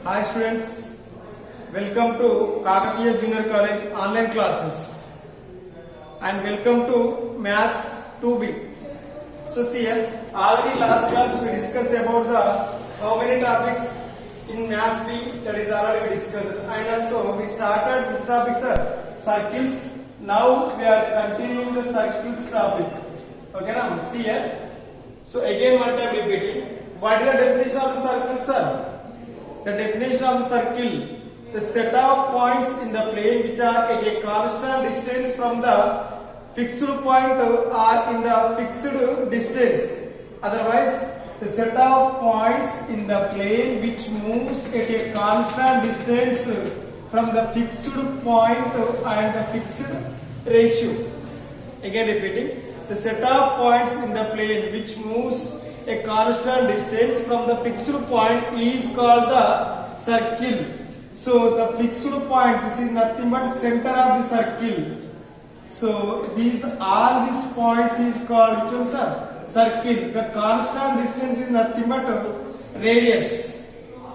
Hi students, welcome to Kakatiya Junior College online classes and welcome to Maths 2B. So see here, already last class we discussed about the how many topics in Maths B, that is already we discussed, and also we started which topics are circles. Now we are continuing the circles topic. Okay now, see here. So again one time repeating, what is the definition of the circle, sir? The definition of the circle, the set of points in the plane which are at a constant distance from the fixed point or in the fixed distance. Otherwise, the set of points in the plane which moves at a constant distance from the fixed point and the fixed ratio. Again repeating, the set of points in the plane which moves a constant distance from the fixed point is called the circle. So the fixed point, this is nothing but center of the circle. So all these points is called which one, sir? Circle. The constant distance is nothing but radius.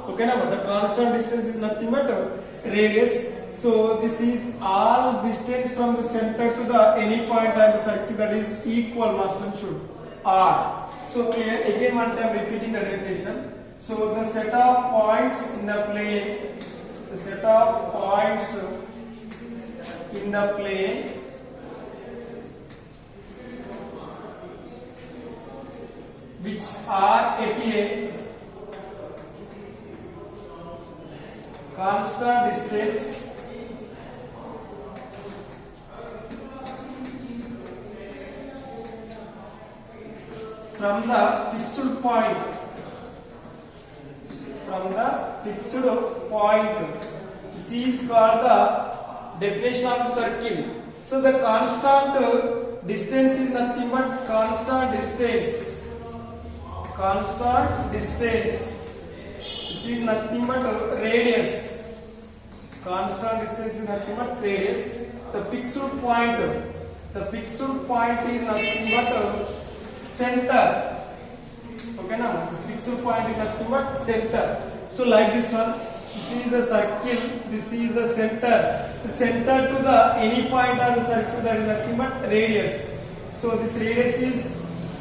Okay now, the constant distance is nothing but radius. So this is all distance from the center to the any point on the circle that is equal, must and should, R. So clear, again one time repeating the definition. So the set of points in the plane, the set of points in the plane which are at a constant distance from the fixed point, this is called the definition of the circle. So the constant distance is nothing but constant distance. This is nothing but radius. Constant distance is nothing but radius. The fixed point is nothing but center. Okay now, this fixed point is nothing but center. So like this one, this is the circle, this is the center. The center to the any point on the circle, that is nothing but radius. So this radius is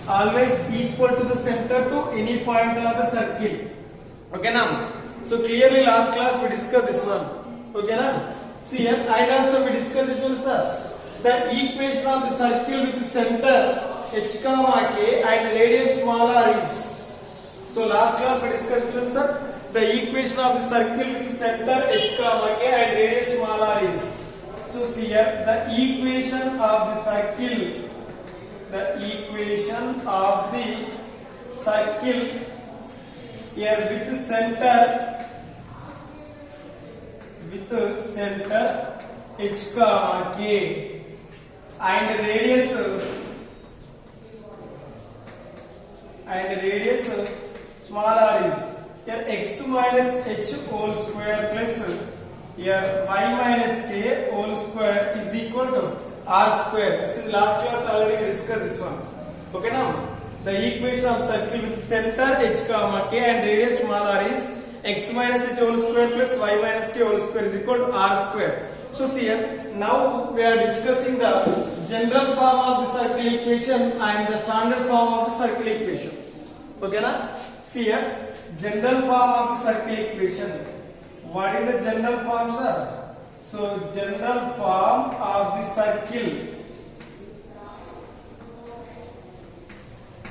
always equal to the center to any point on the circle. Okay now, so clearly last class we discussed this one. Okay now, see here, and also we discussed this one, sir. The equation of the circle with the center h comma k and radius small r is. So last class we discussed this one, sir. The equation of the circle with the center h comma k and radius small r is. So see here, the equation of the circle, here with the center h comma k and radius small r is here x minus h whole square plus here y minus k whole square is equal to r square. This is last class already we discussed this one. Okay now, the equation of circle with center h comma k and radius small r is x minus h whole square plus y minus k whole square is equal to r square. So see here, now we are discussing the general form of the circle equation and the standard form of the circle equation. Okay na? See here, general form of the circle equation. What is the general form, sir? So general form of the circle.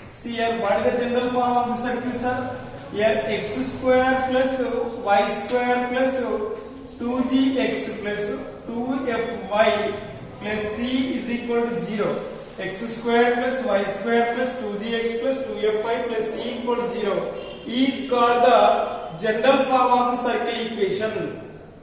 See here, what is the general form of the circle, sir? Here x square plus y square plus 2gx plus 2fy plus c is equal to 0. X square plus y square plus 2gx plus 2fy plus c equal to 0 is called the general form of the circle equation.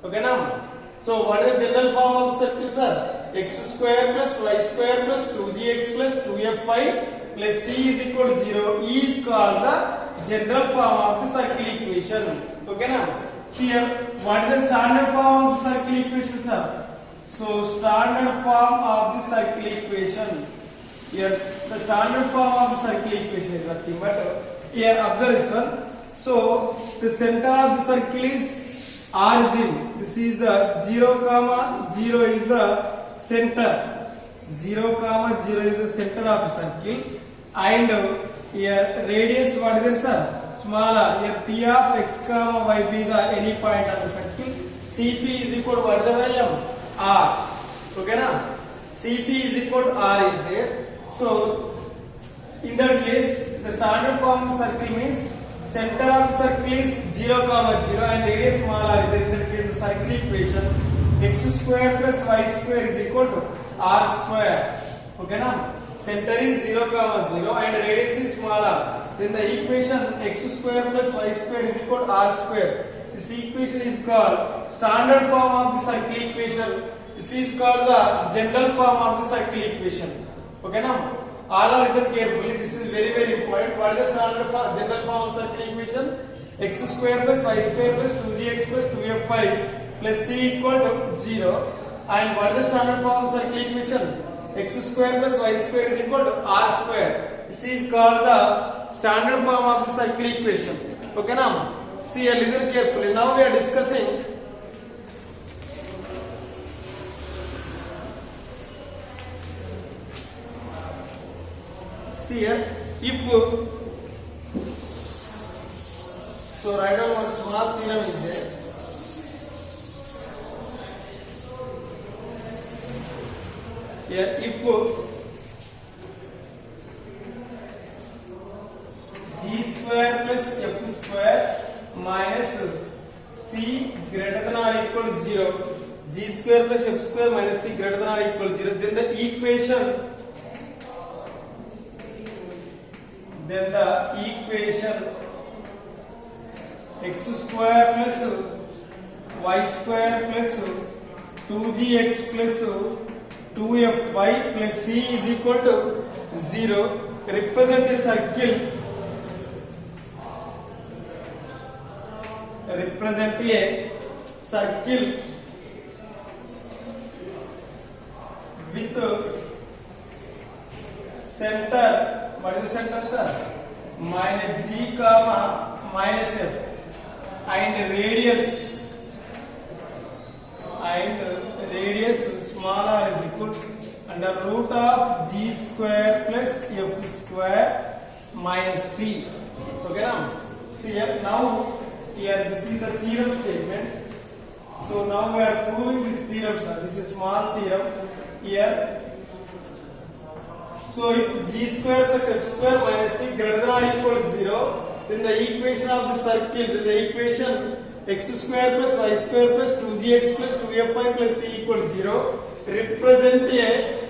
Okay now? So what is the general form of the circle, sir? X square plus y square plus 2gx plus 2fy plus c is equal to 0 is called the general form of the circle equation. Okay now? See here, what is the standard form of the circle equation, sir? So standard form of the circle equation. Here the standard form of the circle equation is nothing but here observe this one. So the center of the circle is origin. This is the 0 comma 0 is the center. 0 comma 0 is the center of the circle, and here radius what is it, sir? Small r. Here p of x comma y be the any point of the circle. Cp is equal to what is the value? R. Okay na? Cp is equal to r is there. So in that case, the standard form of circle means center of circle is 0 comma 0 and radius small r is there. In that case, the circle equation x square plus y square is equal to r square. Okay na? Center is 0 comma 0 and radius is small r. Then the equation x square plus y square is equal to r square. This equation is called standard form of the circle equation. This is called the general form of the circle equation. Okay na? All are listen carefully. This is very important. What is the standard form, general form of circle equation? X square plus y square plus 2gx plus 2fy plus c equal to 0. And what is the standard form of circle equation? X square plus y square is equal to r square. This is called the standard form of the circle equation. Okay now? See here, listen carefully. Now we are discussing here, if so write down one small theorem is there. Here, if g square plus f square minus c greater than or equal to 0, g square plus f square minus c greater than or equal to 0, then the equation x square plus y square plus 2gx plus 2fy plus c is equal to 0 represent a circle with center. What is the center, sir? Minus g comma minus f and radius small r is equal to under root of g square plus f square minus c. Okay now? See here, now here this is the theorem statement. So now we are proving this theorem, sir. This is small theorem here. So if g square plus f square minus c greater than or equal to 0, then the equation of the circle, the equation x square plus y square plus 2gx plus 2fy plus c equal to 0 represent a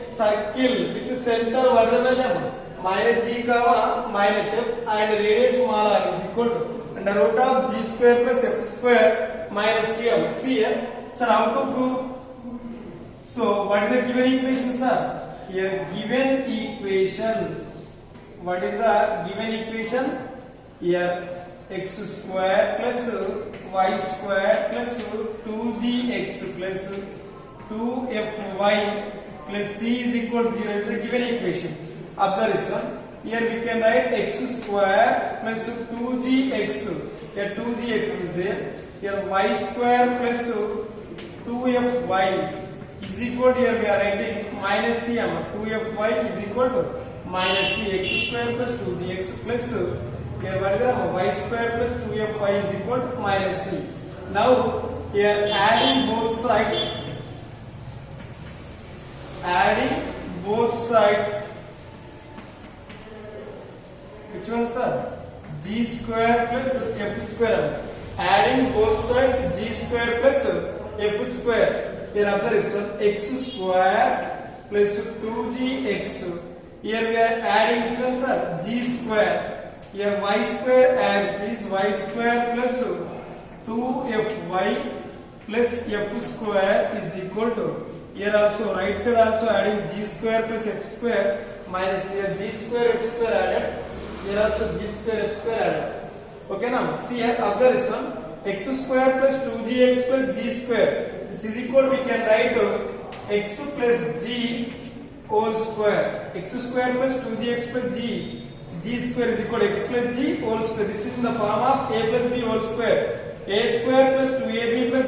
circle with center what is the value? Minus g comma minus f and radius small r is equal to under root of g square plus f square minus cm. See here, sir, how to prove? So what is the given equation, sir? Here given equation, what is the given equation? Here x square plus y square plus 2gx plus 2fy plus c is equal to 0 is the given equation. Observe this one. Here we can write x square plus 2gx. Here 2gx is there. Here y square plus 2fy is equal to, here we are writing minus cm. 2fy is equal to minus c. X square plus 2gx plus here what is the y square plus 2fy is equal to minus c. Now here adding both sides, which one, sir? G square plus f square. Adding both sides g square plus f square. Here after this one x square plus 2gx. Here we are adding which one, sir? G square. Here y square as it is, y square plus 2fy plus f square is equal to, here also right side also adding g square plus f square minus here g square f square added, here also g square f square added. Okay now, see here after this one x square plus 2gx plus g square. This is equal, we can write x plus g whole square. X square plus 2gx plus g square is equal to x plus g whole square. This is in the form of a plus b whole square. A square plus 2ab plus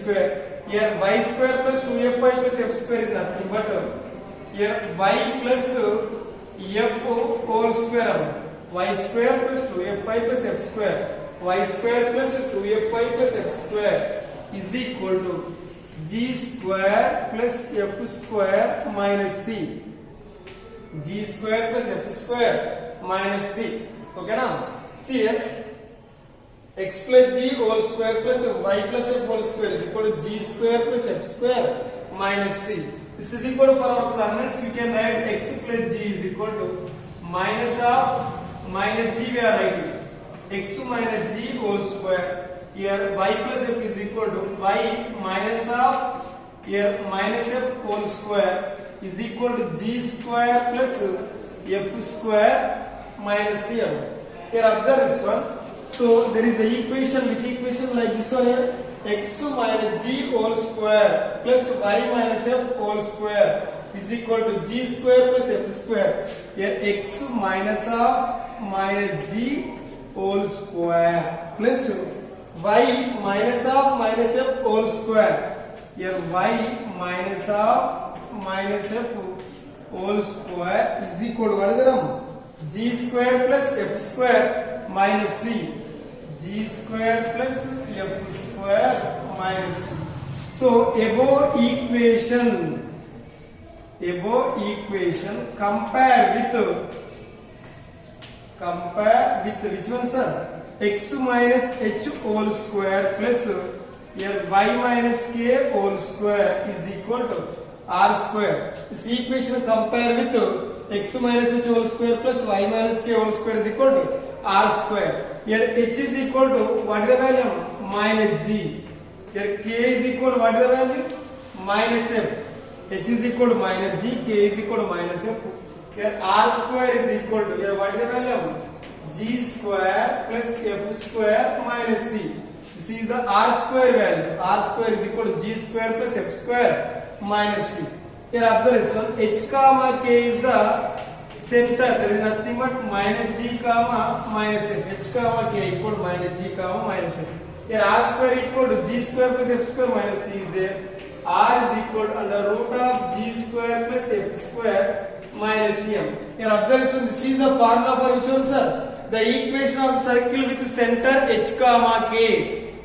square. Here y square plus 2fy plus f square is nothing but here y plus f whole square. Y square plus 2fy plus f square. Y square plus 2fy plus f square is equal to g square plus f square minus c. G square plus f square minus c. Okay now? See here. X plus g whole square plus y plus f whole square is equal to g square plus f square minus c. This is equal to, for our coordinates we can write x plus g is equal to minus of minus g we are writing x minus g whole square. Here y plus f is equal to y minus of here minus f whole square is equal to g square plus f square minus c. Here observe this one. So there is the equation, which equation like this one here, x minus g whole square plus y minus f whole square is equal to g square plus f square. Here x minus of minus g whole square plus y minus of minus f whole square. Here y minus of minus f whole square is equal to what is the term? G square plus f square minus c. G square plus f square minus c. So above equation compare with which one, sir? X minus h whole square plus here y minus k whole square is equal to r square. This equation compare with x minus h whole square plus y minus k whole square is equal to r square. Here h is equal to what is the value? Minus g. Here k is equal to what is the value? Minus f. H is equal to minus g, k is equal to minus f. Here r square is equal to, here what is the value? G square plus f square minus c. This is the r square value. R square is equal to g square plus f square minus c. Here observe this one. H comma k is the center. There is nothing but minus g comma minus f. H comma k equal to minus g comma minus f. Here r square equal to g square plus f square minus c is there. R is equal to under root of g square plus f square minus cm. Here observe this one. This is the formula for which one, sir? The equation of circle with center h comma k.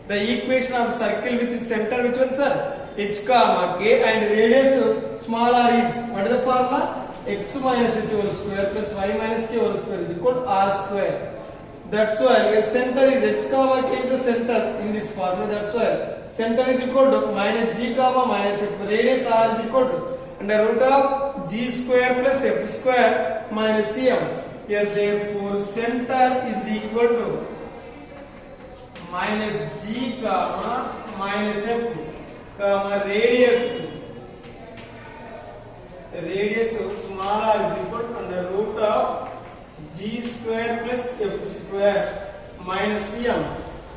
The equation of circle with center which one, sir? H comma k, and radius small r is what is the formula? X minus h whole square plus y minus k whole square is equal to r square. That's why the center is h comma k is the center in this formula. That's why center is equal to minus g comma minus f. Radius r is equal to under root of g square plus f square minus cm. Here therefore center is equal to minus g comma minus f comma radius small r is equal to under root of g square plus f square minus cm.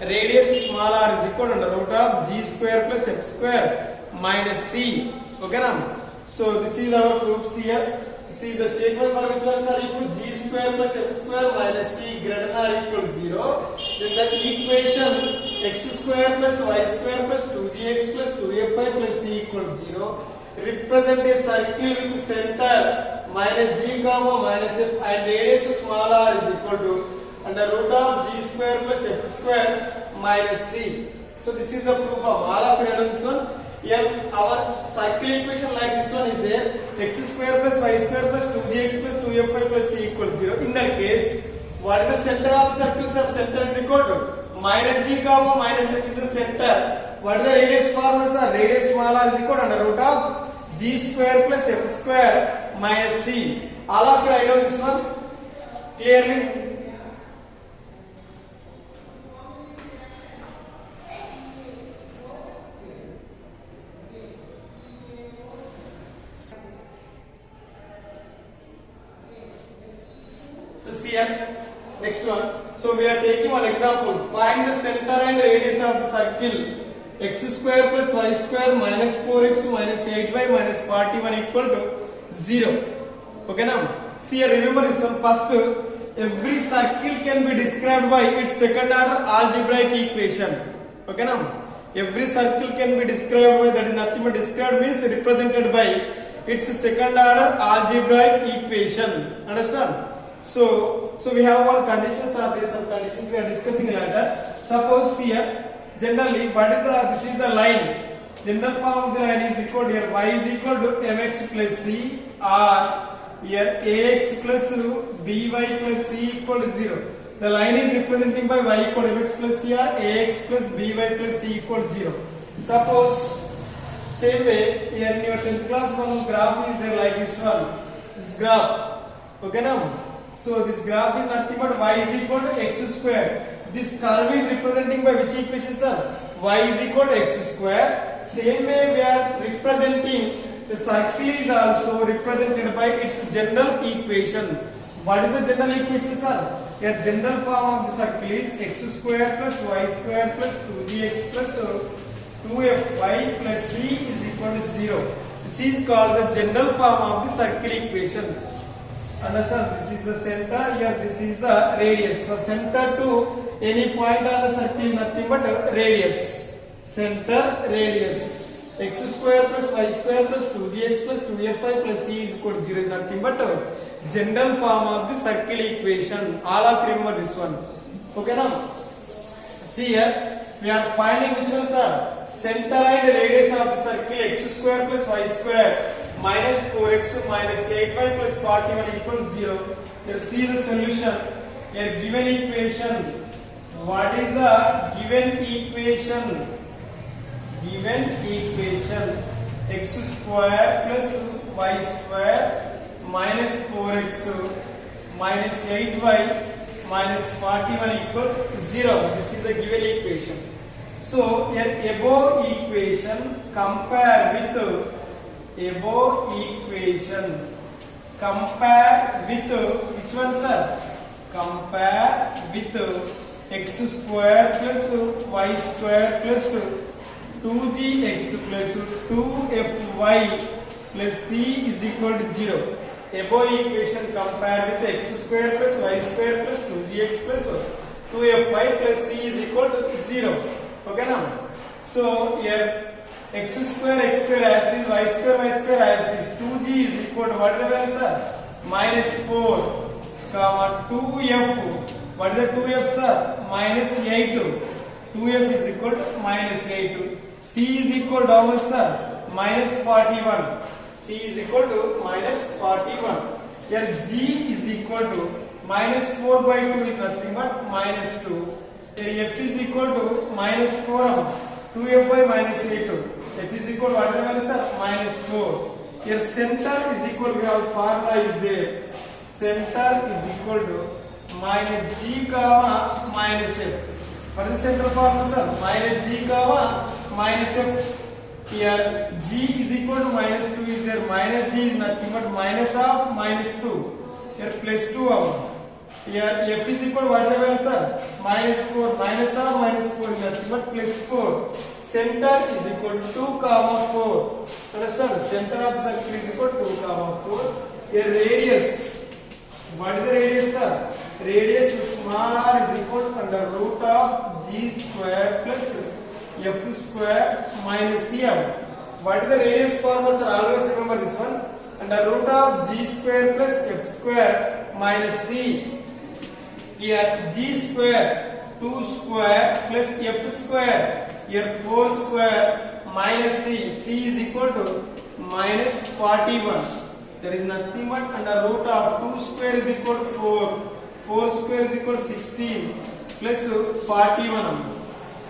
Radius small r is equal to under root of g square plus f square minus c. Okay now? So this is our proofs here. See the statement for which one, sir? If g square plus f square minus c greater than or equal to 0, then the equation x square plus y square plus 2gx plus 2fy plus c equal to 0 represent a circle with center minus g comma minus f and radius small r is equal to under root of g square plus f square minus c. So this is the proof of all of it. This one. Here our circle equation like this one is there. X square plus y square plus 2gx plus 2fy plus c equal to 0. In that case, what is the center of circle? Sir, center is equal to minus g comma minus f is the center. What is the radius formula, sir? Radius small r is equal to under root of g square plus f square minus c. All of you write down this one clearly. Next one. So we are taking one example. Find the center and radius of the circle. X square plus y square minus 4x minus 8y minus 41 equal to 0. Okay now. See here, remember this one. First, every circle can be described by its second order algebraic equation. Okay now. every circle can be described by, that is nothing but described means represented by its second order algebraic equation. Understand? So we have one conditions, are there some conditions we are discussing later. Suppose here generally what is the, this is the line. General form of the line is equal to here y is equal to mx plus c, or here ax plus by plus c equal to 0. The line is representing by y equal to mx plus c or ax plus by plus c equal to 0. Suppose same way here in your 10th class one graph is there like this one. This graph. Okay now. So this graph is nothing but y is equal to x square. This curve is representing by which equation, sir? Y is equal to x square. Same way we are representing the circle is also represented by its general equation. What is the general equation, sir? A general form of the circle is x square plus y square plus 2gx plus 2fy plus c is equal to 0. This is called the general form of the circle equation. Understand? This is the center, here this is the radius. The center to any point on the circle is nothing but radius. Center, radius. X square plus y square plus 2gx plus 2fy plus c is equal to 0 is nothing but general form of the circle equation. All of remember this one. Okay now? See here, we are finding which ones are center and radius of the circle x square plus y square minus 4x minus 8y plus 41 equal to 0. Here see the solution. Here given equation. What is the given equation? Given equation x square plus y square minus 4x minus 8y minus 41 equal to 0. This is the given equation. So here above equation compare with which one, sir? Compare with x square plus y square plus 2gx plus 2fy plus c is equal to 0. Above equation compare with x square plus y square plus 2gx plus 2fy plus c is equal to 0. Okay now? So here x square as this, y square as this, 2g is equal to what is the value, sir? Minus 4, comma 2f. What is the 2f, sir? Minus 8. 2f is equal to minus 8. C is equal to how much, sir? Minus 41. C is equal to minus 41. Here G is equal to minus 4 by 2 is nothing but minus 2. Here F is equal to minus 4. 2f by minus 8. F is equal to what is the value, sir? Minus 4. Here center is equal to, we have formula is there. Center is equal to minus G comma minus F. What is the center formula, sir? Minus G comma minus F. Here G is equal to minus 2 is there. Minus G is nothing but minus of minus 2. Here plus 2 out. Here F is equal to what is the value, sir? Minus 4. Minus of minus 4 is nothing but plus 4. Center is equal to 2 comma 4. Understand? Center of the circle is equal to 2 comma 4. Here radius. What is the radius, sir? Radius small r is equal to under root of g square plus f square minus cm. What is the radius formula, sir? Always remember this one. Under root of g square plus f square minus c. Here g square 2 square plus f square. Here 4 square minus c. C is equal to minus 41. There is nothing but under root of 2 square is equal to 4. 4 square is equal to 16 plus 41.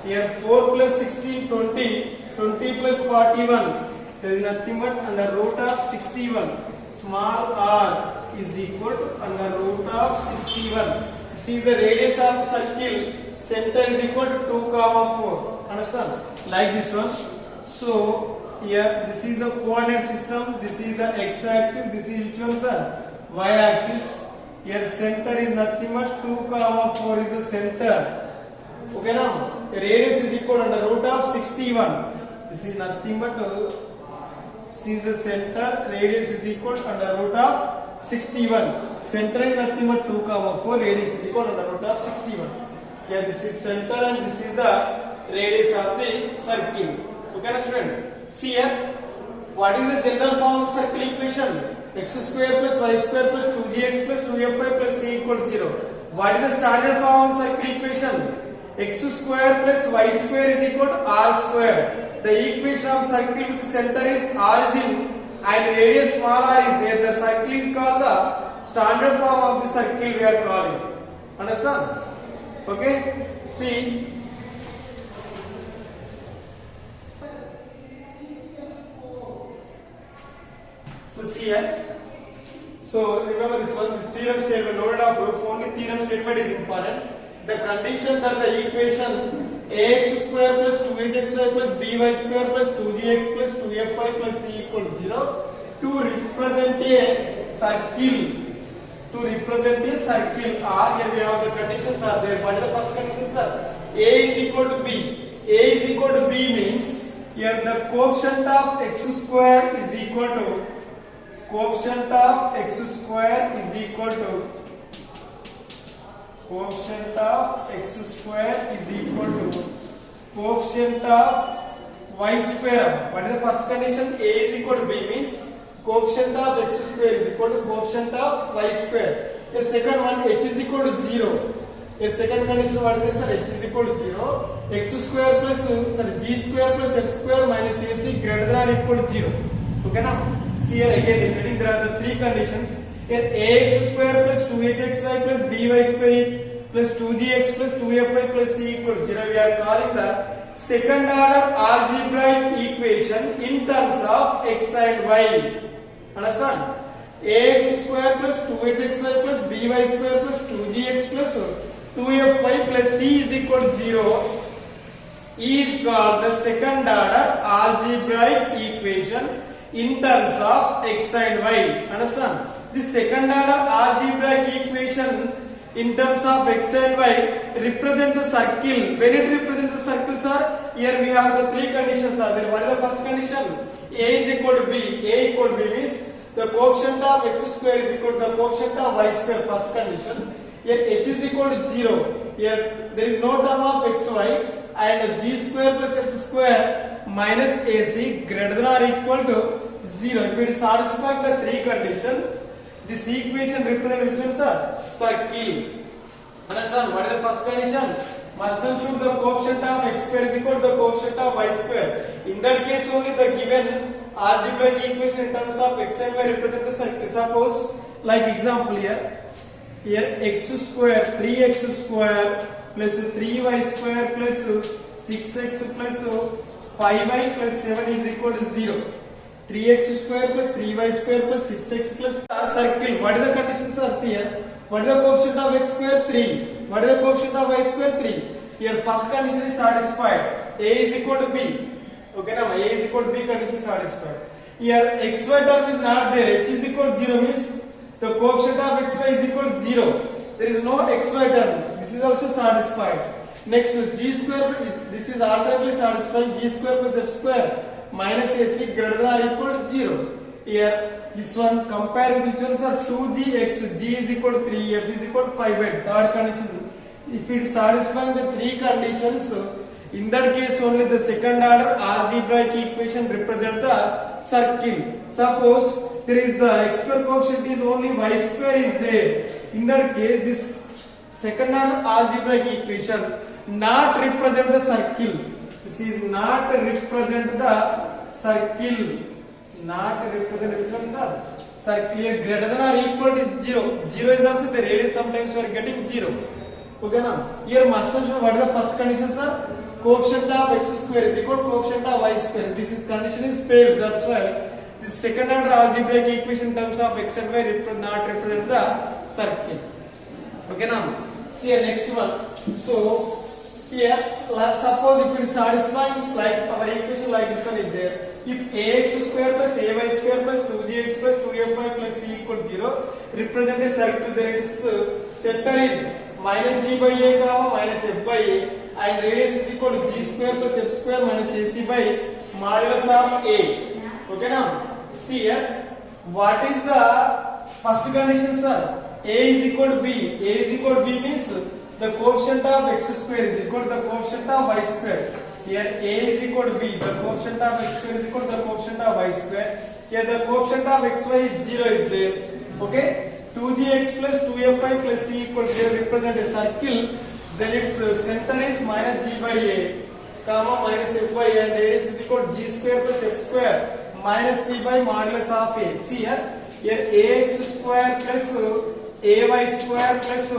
Here 4 plus 16, 20. 20 plus 41. There is nothing but under root of 61. Small r is equal to under root of 61. See the radius of circle. Center is equal to 2 comma 4. Understand? Like this one. So here this is the coordinate system. This is the x-axis. This is which one, sir? Y-axis. Here center is nothing but 2 comma 4 is the center. Okay now? Radius is equal under root of 61. This is nothing but see the center. Radius is equal under root of 61. Center is nothing but 2 comma 4. Radius is equal under root of 61. Here this is center and this is the radius of the circle. Okay na students, see here, what is the general form of circle equation? X square plus y square plus 2gx plus 2fy plus c equal to 0. What is the standard form of circle equation? X square plus y square is equal to r square. The equation of circle with center is origin and radius small r is there. The circle is called the standard form of the circle we are calling. Understand? Okay? See. So see here. So remember this one. This theorem statement, loaded of proof. Only theorem statement is important. The condition that the equation ax square plus 2hxy plus by square plus 2gx plus 2fy plus c equal to 0 to represent a circle. To represent a circle R, here we have the conditions are there. What is the first condition, sir? A is equal to B. A is equal to B means here the coefficient of x square is equal to coefficient of x square is equal to coefficient of x square is equal to coefficient of y square. What is the first condition? A is equal to B means coefficient of x square is equal to coefficient of y square. The second one, h is equal to 0. The second condition, what is this, sir? H is equal to 0. X square plus g square plus f square minus ac greater than or equal to 0. Okay now? See here again, repeating, there are the three conditions. Here ax square plus 2hxy plus by square plus 2gx plus 2fy plus c equal to 0. We are calling the second order algebraic equation in terms of x and y. Understand? ax square plus 2hxy plus by square plus 2gx plus 2fy plus c is equal to 0 is called the second order algebraic equation in terms of x and y. Understand? This second order algebraic equation in terms of x and y represent the circle. When it represents the circle, sir, here we have the three conditions are there. What is the first condition? A is equal to B. A equal to B means the coefficient of x square is equal to the coefficient of y square. First condition. Here h is equal to 0. Here there is no term of xy and g square plus f square minus ac greater than or equal to 0. If it satisfies the three conditions, this equation represents which one, sir? Circle. Understand? What is the first condition? Must ensure the coefficient of x square is equal to the coefficient of y square. In that case only the given algebraic equation in terms of x and y represent the circle. Suppose, like example here x square 3x square plus 3y square plus 6x plus 5y plus 7 is equal to 0. 3x square plus 3y square plus 6x plus circle. What is the conditions are here? What is the coefficient of x square? 3. What is the coefficient of y square? 3. Here first condition is satisfied. A is equal to B. Okay now, A is equal to B condition satisfied. Here xy term is not there. H is equal to 0 means the coefficient of xy is equal to 0. There is no xy term. This is also satisfied. Next, g square, this is alternately satisfying. G square plus f square minus ac greater than or equal to 0. Here this one compare with which ones are 2gx, g is equal to 3, f is equal to 5. Third condition, if it is satisfying the three conditions, in that case only the second order algebraic equation represent the circle. Suppose there is the x square coefficient is only y square is there. In that case, this second order algebraic equation not represent the circle. This is not represent the circle. Not represent which one, sir? Circle greater than or equal to 0. 0 is also the radius. Sometimes you are getting 0. Okay now. Here must ensure what is the first condition, sir? Coefficient of x square is equal to coefficient of y square. This is condition is failed. That's why the second order algebraic equation in terms of x and y not represent the circle. Okay now. See here next one. So here suppose if it is satisfying like our equation like this one is there. If ax square plus ay square plus 2gx plus 2fy plus c equal to 0 represent a circle, there is center is minus g by a comma minus f by a and radius is equal to g square plus f square minus ac by modulus of a. Okay now, see here what is the first condition, sir? A is equal to B. A is equal to B means the coefficient of x square is equal to the coefficient of y square. Here a is equal to b, the coefficient of x square is equal to the coefficient of y square. Here the coefficient of xy is 0 is there. Okay, 2gx plus 2fy plus c equal to 0 represent a circle. Then its center is minus g by a, comma minus f by a, and radius is equal to g square plus f square minus c by modulus of a. See here ax square plus ay square plus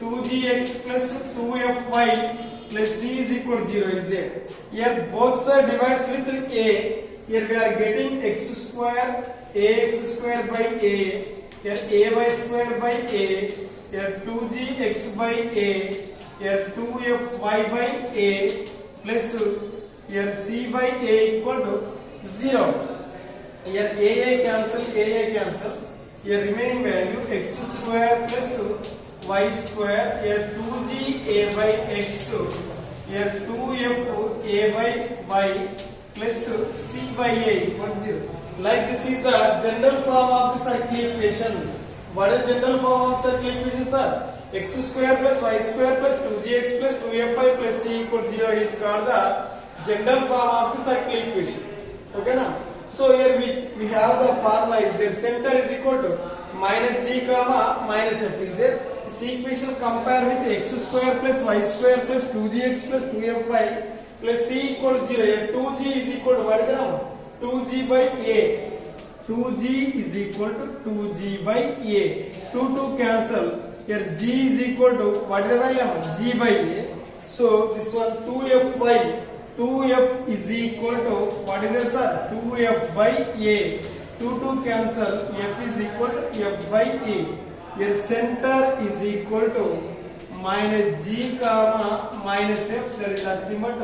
2gx plus 2fy plus c is equal to 0 is there. Here both side divides with a. Here we are getting x square ax square by a. Here ay square by a. Here 2gx by a. Here 2fy by a plus here c by a equal to 0. Here cancel. Here remaining value x square plus y square. Here 2g a by x. Here 2f a by y plus c by a equal to 0. Like this is the general form of the circle equation. What is general form of circle equation, sir? X square plus y square plus 2gx plus 2fy plus c equal to 0 is called the general form of the circle equation. Okay now? So here we have the formula is there. Center is equal to minus g comma minus f is there. This equation compare with x square plus y square plus 2gx plus 2fy plus c equal to 0. Here 2g is equal to what is the number? 2g by a. 2g is equal to 2g by a. 2 cancel. Here g is equal to what is the value? G by a. So this one 2f by 2f is equal to what is this, sir? 2f by a. 2 cancel. F is equal to f by a. Here center is equal to minus g comma minus f. That is nothing but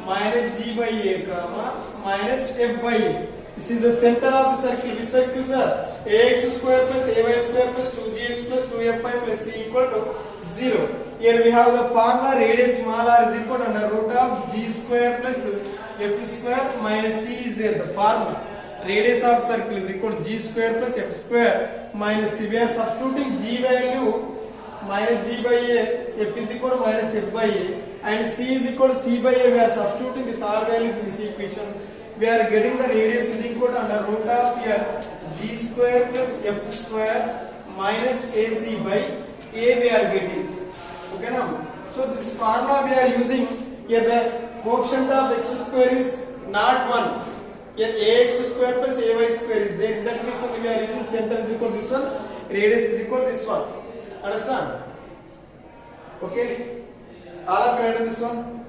minus g by a comma minus f by a. This is the center of the circle. Which circle, sir? Ax square plus ay square plus 2gx plus 2fy plus c equal to 0. Here we have the formula radius small r is equal to under root of g square plus f square minus c is there. The formula radius of circle is equal to g square plus f square minus c. We are substituting g value minus g by a, f is equal to minus f by a, and c is equal to c by a. We are substituting these r values in this equation. We are getting the radius is equal to under root of here g square plus f square minus ac by a we are getting. Okay now? So this formula we are using. Here the coefficient of x square is not 1. Here ax square plus ay square is there. In that case only we are using center is equal to this one, radius is equal to this one. Understand? Okay? All of you this one?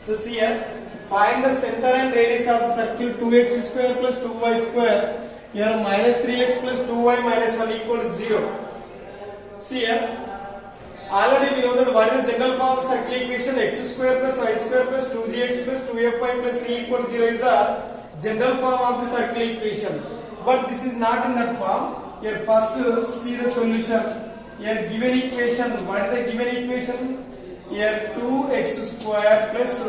So see here, find the center and radius of the circle 2x square plus 2y square. Here minus 3x plus 2y minus 1 equal to 0. See here, already we know that what is the general form of circle equation? X square plus y square plus 2gx plus 2fy plus c equal to 0 is the general form of the circle equation. But this is not in that form. Here first see the solution. Here given equation, what is the given equation? Here 2x square plus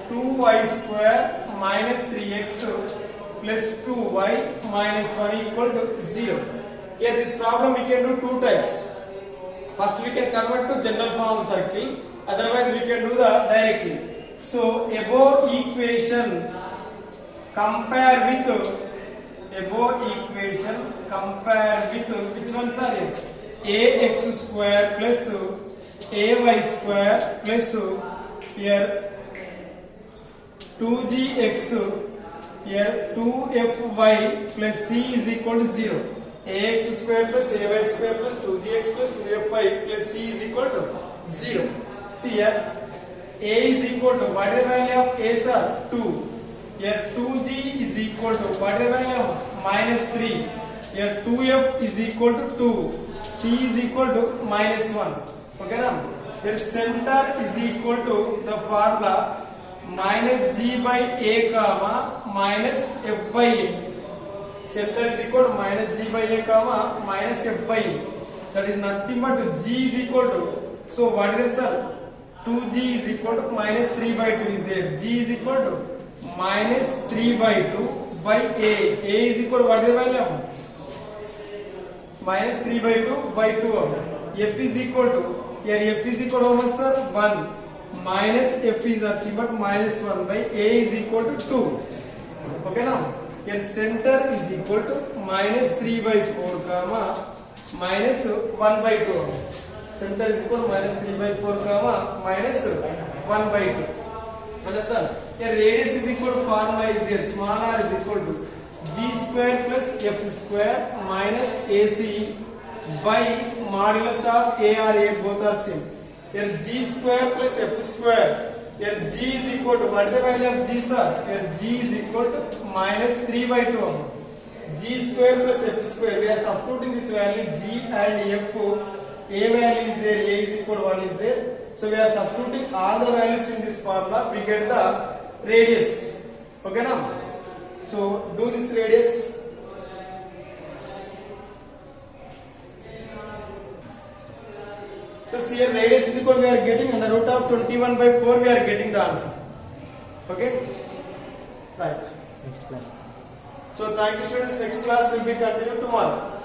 2y square minus 3x plus 2y minus 1 equal to 0. Here this problem we can do two types. First we can convert to general form of circle, otherwise we can do the directly. So above equation compare with which ones are it? Ax square plus ay square plus here 2gx here 2fy plus c is equal to 0. Ax square plus ay square plus 2gx plus 2fy plus c is equal to 0. See here a is equal to what is the value of a, sir? 2. Here 2g is equal to what is the value of minus 3. Here 2f is equal to 2. C is equal to minus 1. Okay now? Here center is equal to the formula minus g by a comma minus f by a. Center is equal to minus g by a comma minus f by a. That is nothing but g is equal to. So what is it, sir? 2g is equal to minus 3 by 2 is there. G is equal to minus 3 by 2 by a. A is equal to what is the value of minus 3 by 2 by 2 f is equal to, here f is equal to how much sir? 1 minus f is nothing but minus 1 by a is equal to 2. Okay now, here center is equal to minus 3 by 4 comma minus 1 by 2. Center is equal to minus 3 by 4 comma minus 1 by 2. Understand? Here radius is equal to formula is there, small r is equal to g square plus f square minus ac by modulus of a or a, both are same. Here g square plus f square, here g is equal to, what is the value of g sir? Here g is equal to minus 3 by 2. G square plus f square, we are substituting this value g and f, a value is there, a is equal to 1 is there. So we are substituting all the values in this formula, we get the radius. Okay now? So do this radius. So see here radius is equal, we are getting under root of 21 by 4, we are getting the answer. Okay? Right. Next class. So thank you students, next class will be continued tomorrow.